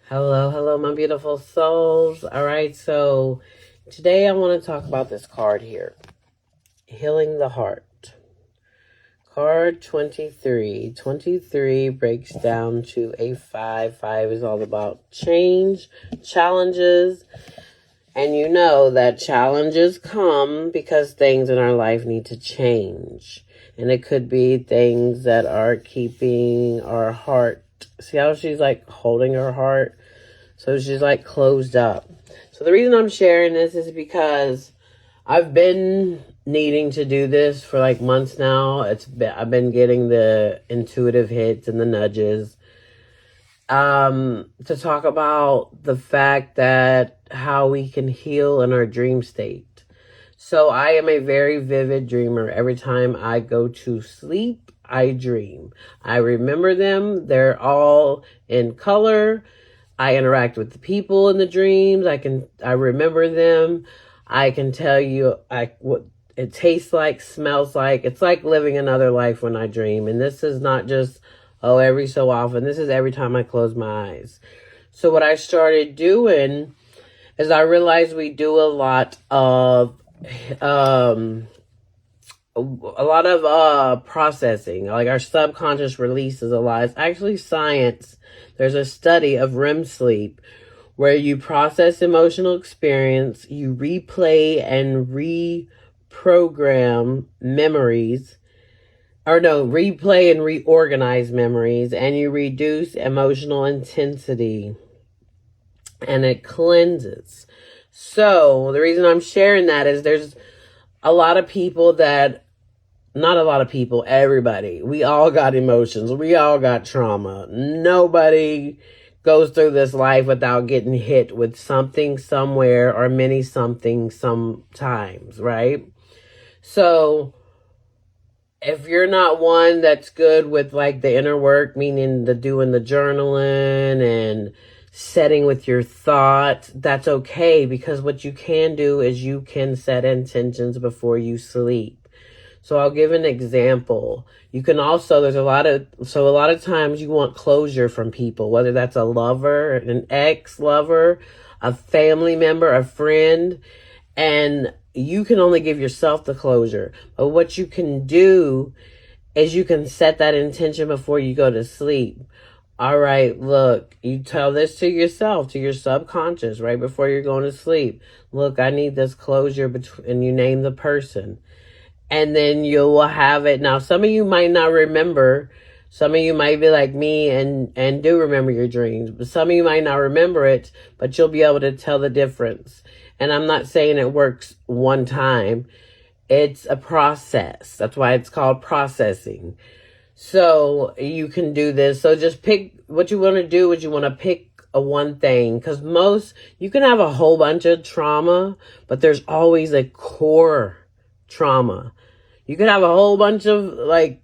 Hello, hello, my beautiful souls. All right, so today I want to talk about this card here, Healing the Heart. Card 23. 23 breaks down to a 5. 5 is all about change, challenges, and you know that challenges come because things in our life need to change. And it could be things that are keeping our heart. See how she's like holding her heart? So she's like closed up. So the reason I'm sharing this is because I've been needing to do this for like months now. I've been getting the intuitive hits and the nudges to talk about the fact that how we can heal in our dream state. So I am a very vivid dreamer. Every time I go to sleep, I dream. I remember them. They're all in color. I interact with the people in the dreams. I remember them. I can tell you what it tastes like, smells like. It's like living another life when I dream. And this is not just, every so often. This is every time I close my eyes. So what I started doing is I realized we do a lot of processing. Like our subconscious releases a lot. It's actually science. There's a study of REM sleep where you process emotional experience, you replay and reprogram memories, replay and reorganize memories, and you reduce emotional intensity, and it cleanses. So the reason I'm sharing that is there's a lot of people that, not a lot of people, everybody, we all got emotions. We all got trauma. Nobody goes through this life without getting hit with something somewhere or many something sometimes, right? So if you're not one that's good with like the inner work, meaning doing the journaling and setting with your thoughts, that's okay, because what you can do is you can set intentions before you sleep. So I'll give an example. You can also, a lot of times you want closure from people, whether that's a lover, an ex-lover, a family member, a friend, and you can only give yourself the closure. But what you can do is you can set that intention before you go to sleep. All right, look, you tell this to yourself, to your subconscious, right before you're going to sleep. Look, I need this closure, and you name the person. And then you will have it. Now, some of you might not remember. Some of you might be like me and do remember your dreams. But some of you might not remember it, but you'll be able to tell the difference. And I'm not saying it works one time. It's a process. That's why it's called processing. So you can do this. So just pick what you want to do. Is you want to pick a one thing, because you can have a whole bunch of trauma, but there's always a core trauma. You could have a whole bunch of like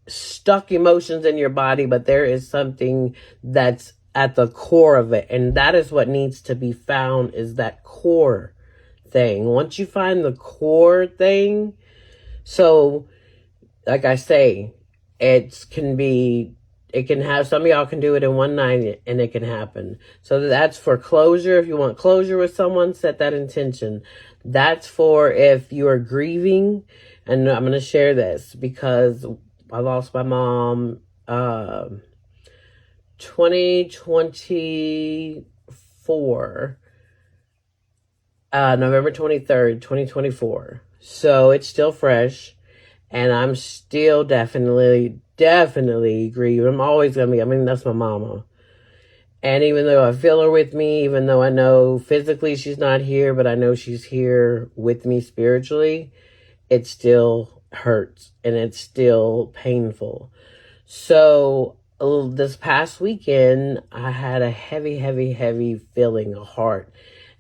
stuck emotions in your body, but there is something that's at the core of it. And that is what needs to be found, is that core thing. Once you find the core thing, so like I say, it can have, some of y'all can do it in one night and it can happen. So that's for closure. If you want closure with someone, set that intention. That's for if you are grieving. And I'm going to share this because I lost my mom 2024, November 23rd, 2024. So it's still fresh, and I'm still definitely grieving. I'm always going to be, that's my mama. And even though I feel her with me, even though I know physically she's not here, but I know she's here with me spiritually, it still hurts and it's still painful. So this past weekend, I had a heavy feeling, a heart,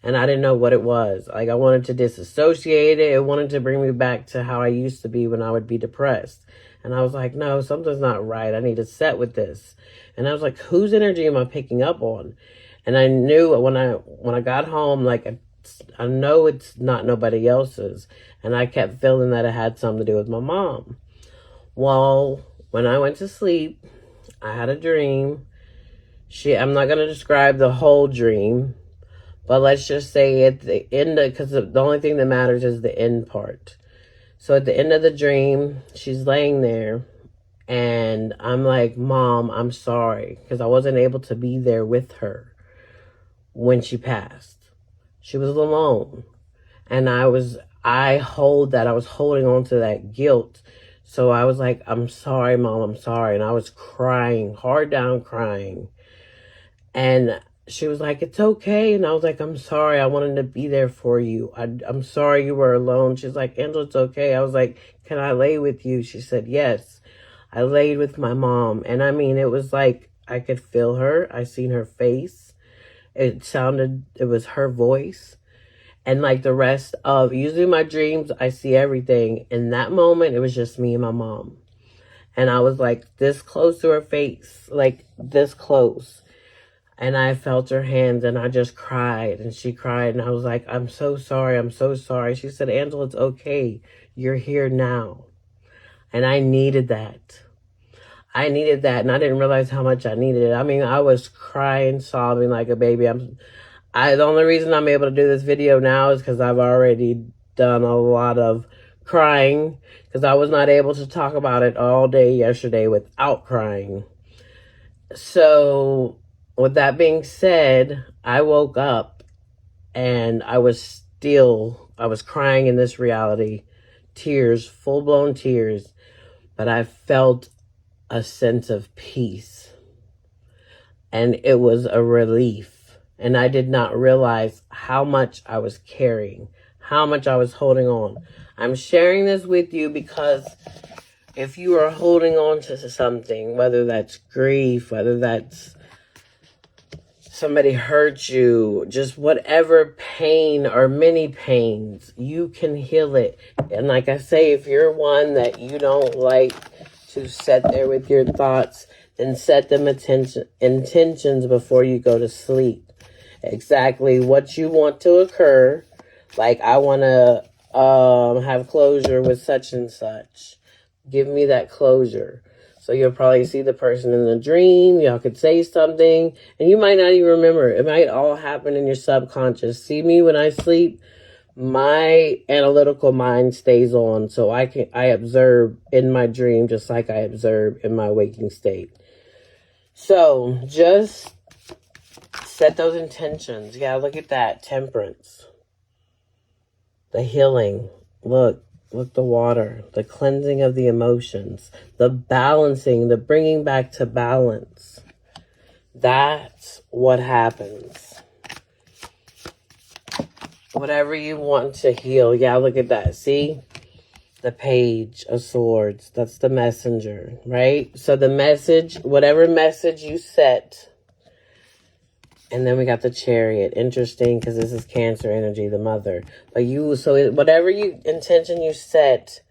and I didn't know what it was. Like, I wanted to disassociate it. It wanted to bring me back to how I used to be when I would be depressed. And I was like, no, something's not right. I need to set with this. And I was like, whose energy am I picking up on? And I knew when I got home, like, I know it's not nobody else's. And I kept feeling that it had something to do with my mom. Well, when I went to sleep, I had a dream. I'm not going to describe the whole dream, but let's just say at the end, because the only thing that matters is the end part. So at the end of the dream, she's laying there, and I'm like, Mom, I'm sorry, because I wasn't able to be there with her when she passed. She was alone. And I was holding on to that guilt. So I was like, I'm sorry, Mom, I'm sorry. And I was crying, hard down crying. And she was like, it's okay. And I was like, I'm sorry. I wanted to be there for you. I'm sorry you were alone. She's like, Angela, it's okay. I was like, can I lay with you? She said, yes. I laid with my mom. And I mean, it was like, I could feel her. I seen her face. It was her voice. And like the rest of, usually my dreams, I see everything. In that moment, it was just me and my mom. And I was like this close to her face, like this close. And I felt her hands and I just cried and she cried. And I was like, I'm so sorry. I'm so sorry. She said, Angela, it's okay. You're here now. And I needed that. I needed that. And I didn't realize how much I needed it. I mean, I was crying, sobbing like a baby. The only reason I'm able to do this video now is because I've already done a lot of crying, because I was not able to talk about it all day yesterday without crying. So with that being said, I woke up and I was crying in this reality, tears, full-blown tears, but I felt a sense of peace and it was a relief. And I did not realize how much I was carrying, how much I was holding on. I'm sharing this with you because if you are holding on to something, whether that's grief, whether that's somebody hurt you, just whatever pain or many pains, you can heal it. And like I say, if you're one that you don't like to sit there with your thoughts, then set them intentions before you go to sleep. Exactly what you want to occur. Like, I want to have closure with such and such. Give me that closure. So you'll probably see the person in the dream. Y'all could say something. And you might not even remember. It might all happen in your subconscious. See me when I sleep. My analytical mind stays on. So I observe in my dream just like I observe in my waking state. So just set those intentions. Yeah, look at that. Temperance. The healing. Look the water. The cleansing of the emotions. The balancing. The bringing back to balance. That's what happens. Whatever you want to heal. Yeah, look at that. See? The Page of Swords. That's the messenger, right? So the message, whatever message you set. And then we got the Chariot. Interesting, because this is Cancer energy, the mother. But whatever intention you set,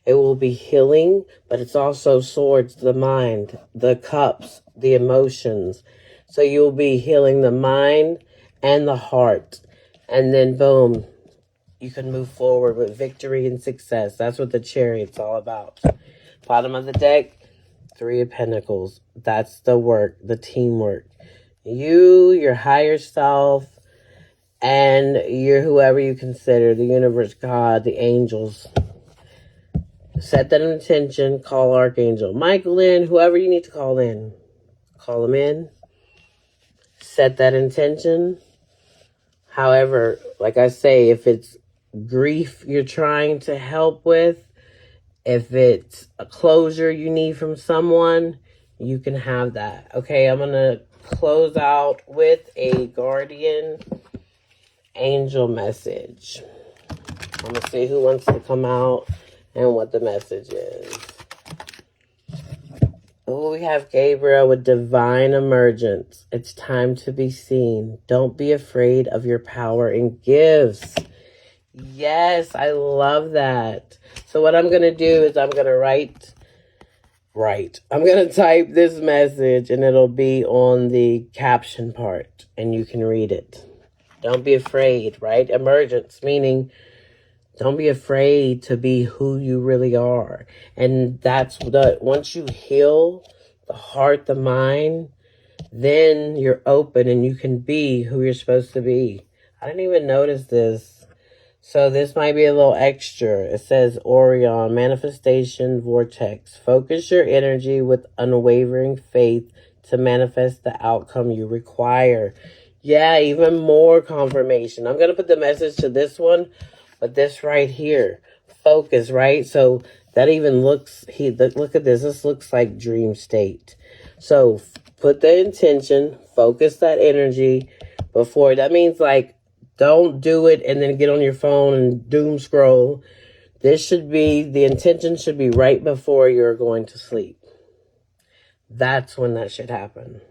it will be healing. But it's also swords, the mind, the cups, the emotions. So you'll be healing the mind and the heart. And then boom, you can move forward with victory and success. That's what the Chariot's all about. Bottom of the deck, 3 of Pentacles. That's the work, the teamwork. You, your higher self, and you're whoever you consider, the universe, God, the angels. Set that intention. Call Archangel Michael in, whoever you need to call in. Call him in. Set that intention. However, like I say, if it's grief you're trying to help with, if it's a closure you need from someone, you can have that. Okay, I'm going to close out with a guardian angel message. I'm going to see who wants to come out and what the message is. Oh, we have Gabriel with divine emergence. It's time to be seen. Don't be afraid of your power and gifts. Yes, I love that. So what I'm going to do is I'm going to write. I'm going to type this message and it'll be on the caption part and you can read it. Don't be afraid, right? Emergence, meaning don't be afraid to be who you really are. And that's once you heal the heart, the mind, then you're open and you can be who you're supposed to be. I didn't even notice this. So this might be a little extra. It says Orion, manifestation vortex. Focus your energy with unwavering faith to manifest the outcome you require. Yeah, even more confirmation. I'm going to put the message to this one, but this right here. Focus, right? So that even looks, look at this. This looks like dream state. So put the intention, focus that energy before. That means like, don't do it and then get on your phone and doom scroll. This should be, the intention should be right before you're going to sleep. That's when that should happen.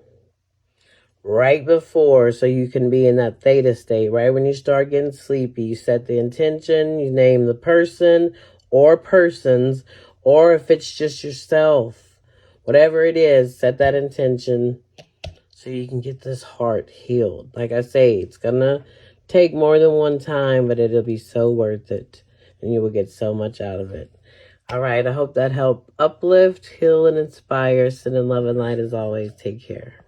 Right before, so you can be in that theta state. Right when you start getting sleepy, you set the intention, you name the person or persons, or if it's just yourself, whatever it is, set that intention so you can get this heart healed. Like I say, it's gonna take more than one time, but it'll be so worth it. And you will get so much out of it. All right, I hope that helped uplift, heal, and inspire. Send in love and light as always. Take care.